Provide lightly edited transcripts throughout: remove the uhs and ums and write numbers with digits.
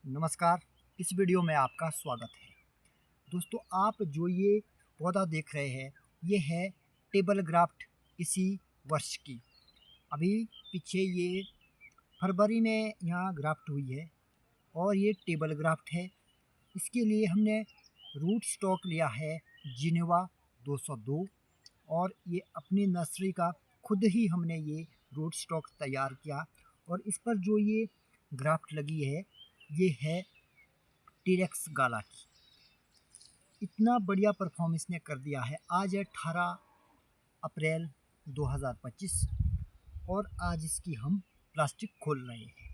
नमस्कार। इस वीडियो में आपका स्वागत है। दोस्तों, आप जो ये पौधा देख रहे हैं ये है टेबल ग्राफ्ट इसी वर्ष की। अभी पीछे ये फरवरी में यहाँ ग्राफ्ट हुई है और ये टेबल ग्राफ्ट है। इसके लिए हमने रूट स्टॉक लिया है जिनेवा 202 और ये अपनी नर्सरी का खुद ही हमने ये रूट स्टॉक तैयार किया। और इस पर जो ये ग्राफ्ट लगी है ये है टीरेक्स गाला की। इतना बढ़िया परफॉर्मेंस ने कर दिया है। आज है 18 अप्रैल 2025 और आज इसकी हम प्लास्टिक खोल रहे हैं।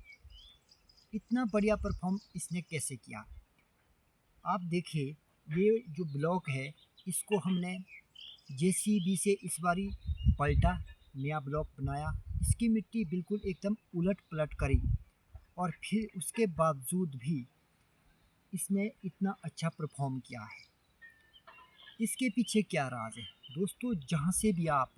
इतना बढ़िया परफॉर्म इसने कैसे किया आप देखिए। ये जो ब्लॉक है इसको हमने जेसीबी से इस बारी पलटा, नया ब्लॉक बनाया। इसकी मिट्टी बिल्कुल एकदम उलट पलट करी और फिर उसके बावजूद भी इसने इतना अच्छा परफॉर्म किया है। इसके पीछे क्या राज है दोस्तों? जहाँ से भी आप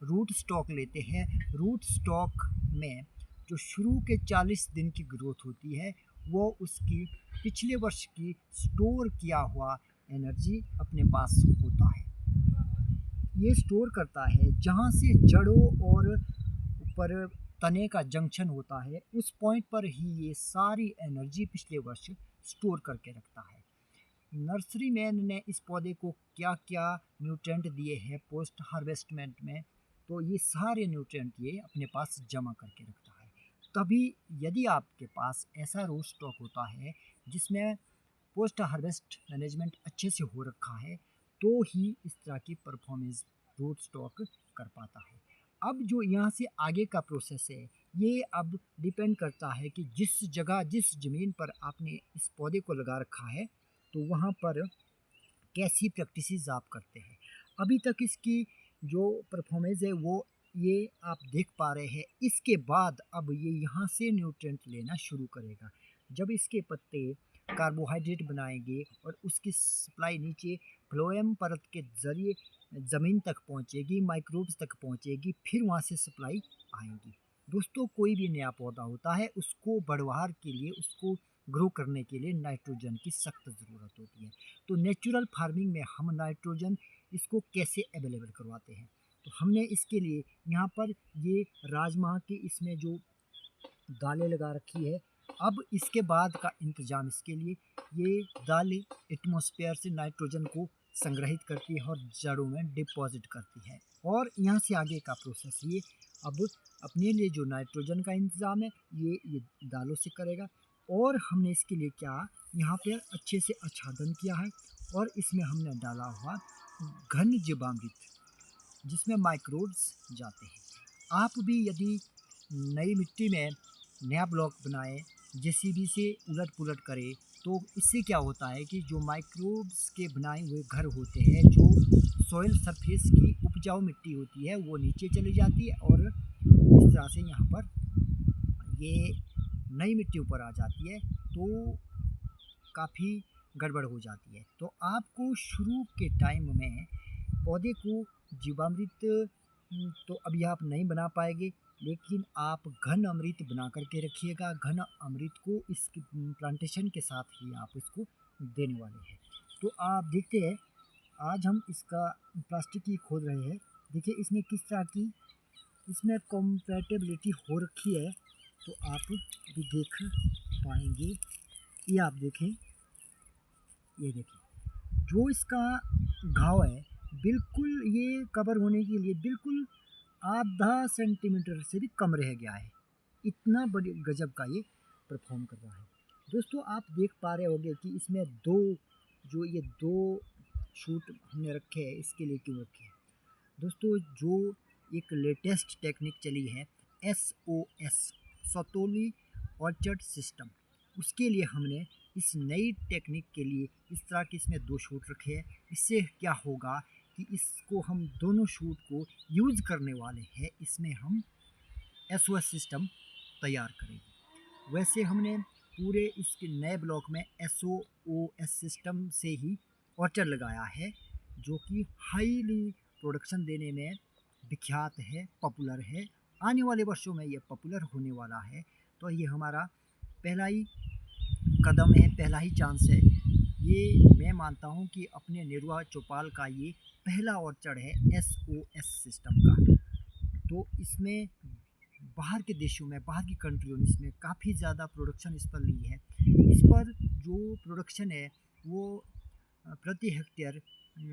रूट स्टॉक लेते हैं, रूट स्टॉक में जो शुरू के 40 दिन की ग्रोथ होती है वो उसकी पिछले वर्ष की स्टोर किया हुआ एनर्जी अपने पास होता है। ये स्टोर करता है जहाँ से जड़ों और ऊपर तने का जंक्शन होता है, उस पॉइंट पर ही ये सारी एनर्जी पिछले वर्ष स्टोर करके रखता है। नर्सरी मैन ने इस पौधे को क्या क्या न्यूट्रिएंट दिए हैं पोस्ट हार्वेस्टमेंट में, तो ये सारे न्यूट्रिएंट ये अपने पास जमा करके रखता है। तभी यदि आपके पास ऐसा रूट स्टॉक होता है जिसमें पोस्ट हार्वेस्ट मैनेजमेंट अच्छे से हो रखा है तो ही इस तरह की परफॉर्मेंस रूट स्टॉक कर पाता है। अब जो यहाँ से आगे का प्रोसेस है ये अब डिपेंड करता है कि जिस जगह जिस ज़मीन पर आपने इस पौधे को लगा रखा है तो वहाँ पर कैसी प्रैक्टिसेस आप करते हैं। अभी तक इसकी जो परफॉर्मेंस है वो ये आप देख पा रहे हैं। इसके बाद अब ये यहाँ से न्यूट्रिएंट लेना शुरू करेगा। जब इसके पत्ते कार्बोहाइड्रेट बनाएंगे और उसकी सप्लाई नीचे फ्लोएम परत के ज़रिए ज़मीन तक पहुँचेगी, माइक्रोब्स तक पहुँचेगी, फिर वहाँ से सप्लाई आएंगी। दोस्तों, कोई भी नया पौधा होता है उसको बढ़वार के लिए, उसको ग्रो करने के लिए नाइट्रोजन की सख्त ज़रूरत होती है। तो नेचुरल फार्मिंग में हम नाइट्रोजन इसको कैसे अवेलेबल करवाते हैं, तो हमने इसके लिए यहाँ पर ये राजमा की इसमें जो दालें लगा रखी है। अब इसके बाद का इंतज़ाम इसके लिए, ये दालें एटमॉस्फेयर से नाइट्रोजन को संग्रहित करती है और जड़ों में डिपॉजिट करती है। और यहाँ से आगे का प्रोसेस ये अब अपने लिए जो नाइट्रोजन का इंतज़ाम है ये दालों से करेगा। और हमने इसके लिए क्या यहाँ पर अच्छे से आच्छादन किया है और इसमें हमने डाला हुआ घन जीवामृत जिसमें माइक्रोब्स जाते हैं। आप भी यदि नई मिट्टी में नया ब्लॉक बनाए, जेसीबी से उलट पुलट करे, तो इससे क्या होता है कि जो माइक्रोब्स के बनाए हुए घर होते हैं, जो सॉइल सरफेस की उपजाऊ मिट्टी होती है वो नीचे चली जाती है और इस तरह से यहाँ पर ये नई मिट्टी ऊपर आ जाती है तो काफ़ी गड़बड़ हो जाती है। तो आपको शुरू के टाइम में पौधे को जीवामृत तो अभी आप नहीं बना पाएंगे, लेकिन आप घन अमृत बना करके रखिएगा। घन अमृत को इस प्लांटेशन के साथ ही आप इसको देने वाले हैं। तो आप देखते हैं आज हम इसका प्लास्टिक की खोद रहे हैं। देखिए इसमें किस तरह की इसमें कॉम्पैटिबिलिटी हो रखी है, तो आप भी देख पाएंगे। ये आप देखें, ये देखिए जो इसका घाव है बिल्कुल ये कवर होने के लिए बिल्कुल आधा सेंटीमीटर से भी कम रह गया है। इतना बड़ी गजब का ये परफॉर्म कर रहा है। दोस्तों, आप देख पा रहे होंगे कि इसमें ये दो शूट हमने रखे हैं। इसके लिए क्यों रखे हैं दोस्तों? जो एक लेटेस्ट टेक्निक चली है SOS, सतोली ऑर्चर्ड सिस्टम, उसके लिए हमने इस नई टेक्निक के लिए इस तरह के इसमें दो शूट रखे हैं। इससे क्या होगा कि इसको हम दोनों शूट को यूज़ करने वाले हैं, इसमें हम SOS सिस्टम तैयार करेंगे। वैसे हमने पूरे इसके नए ब्लॉक में SOS सिस्टम से ही ऑर्चर लगाया है जो कि हाईली प्रोडक्शन देने में विख्यात है, पॉपुलर है। आने वाले वर्षों में ये पॉपुलर होने वाला है। तो ये हमारा पहला ही कदम है, पहला ही चांस है। ये मैं मानता हूँ कि अपने निरुआ चौपाल का ये पहला ऑर्चर्ड है SOS सिस्टम का। तो इसमें बाहर के देशों में, बाहर की कंट्रियों ने इसमें काफ़ी ज़्यादा प्रोडक्शन इस पर ली है। इस पर जो प्रोडक्शन है वो प्रति हेक्टेयर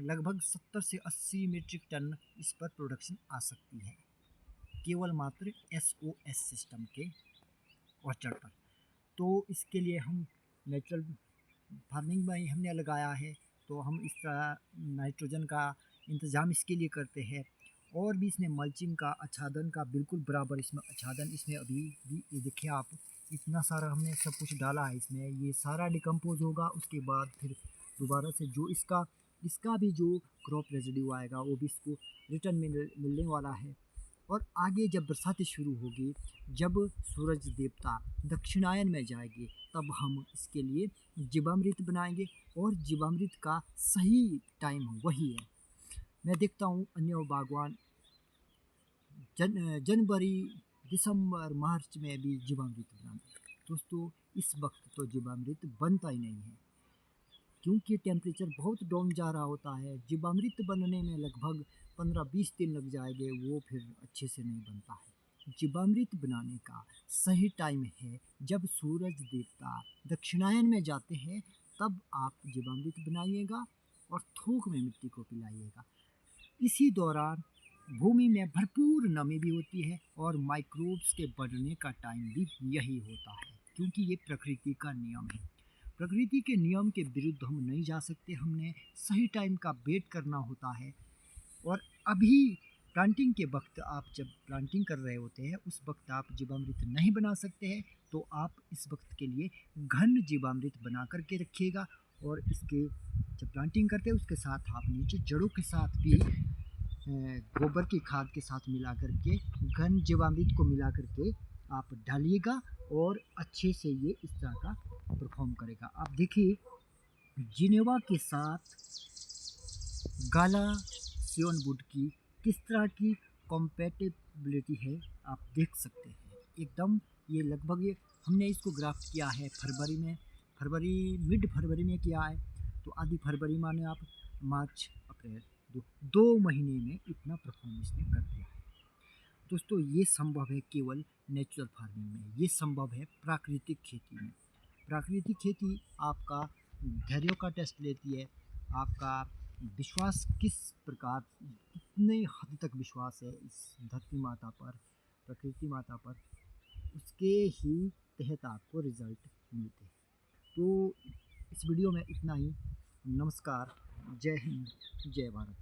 लगभग 70 से 80 मीट्रिक टन इस पर प्रोडक्शन आ सकती है, केवल मात्र SOS सिस्टम के ऑर्चर्ड पर। तो इसके लिए हम नेचुरल फार्मिंग में ही हमने लगाया है, तो हम इस तरह नाइट्रोजन का इंतज़ाम इसके लिए करते हैं। और भी इसमें मल्चिंग का, आच्छादन का बिल्कुल बराबर इसमें आच्छादन इसमें अभी भी ये देखिए आप, इतना सारा हमने सब कुछ डाला है इसमें। ये सारा डिकम्पोज होगा, उसके बाद फिर दोबारा से जो इसका भी जो क्रॉप रेजिड्यू आएगा वो भी इसको रिटर्न में मिलने वाला है। और आगे जब बरसातें शुरू होगी, जब सूरज देवता दक्षिणायन में जाएंगे, तब हम इसके लिए जीवामृत बनाएंगे। और जीवामृत का सही टाइम वही है। मैं देखता हूँ अन्य बागवान जनवरी, दिसंबर, मार्च में भी जीवामृत बनाते। दोस्तों इस वक्त तो जीवामृत बनता ही नहीं है, क्योंकि टेम्परेचर बहुत डाउन जा रहा होता है। जीवामृत बनने में लगभग 15-20 दिन लग जाएंगे, वो फिर अच्छे से नहीं बनता है। जीवामृत बनाने का सही टाइम है जब सूरज देवता दक्षिणायन में जाते हैं, तब आप जीवामृत बनाइएगा और थोक में मिट्टी को पिलाइएगा। इसी दौरान भूमि में भरपूर नमी भी होती है और माइक्रोब्स के बढ़ने का टाइम भी यही होता है, क्योंकि ये प्रकृति का नियम है। प्रकृति के नियम के विरुद्ध हम नहीं जा सकते, हमने सही टाइम का वेट करना होता है। और अभी प्लांटिंग के वक्त, आप जब प्लांटिंग कर रहे होते हैं उस वक्त आप जीवामृत नहीं बना सकते हैं, तो आप इस वक्त के लिए घन जीवामृत बना करके रखिएगा। और इसके जब प्लांटिंग करते हैं उसके साथ आप नीचे जड़ों के साथ भी गोबर की खाद के साथ मिला करके, घन जीवामृत को मिला करके आप डालिएगा, और अच्छे से ये इस तरह का परफॉर्म करेगा। आप देखिए जिनेवा के साथ गाला सियोनवुड की किस तरह की कॉम्पेटिबिलिटी है, आप देख सकते हैं एकदम। ये लगभग हमने इसको ग्राफ्ट किया है फरवरी में, मिड फरवरी में किया है, तो आधी फरवरी माने आप मार्च अप्रैल, 2 महीने में इतना परफॉर्मेंस ने कर दिया है। दोस्तों ये संभव है केवल नेचुरल फार्मिंग में, ये संभव है प्राकृतिक खेती में। प्राकृतिक खेती आपका धैर्य का टेस्ट लेती है, आपका विश्वास किस प्रकार, कितने हद तक विश्वास है इस धरती माता पर, प्रकृति माता पर, उसके ही तहत आपको रिजल्ट मिलते हैं। तो इस वीडियो में इतना ही। नमस्कार, जय हिंद, जय भारत।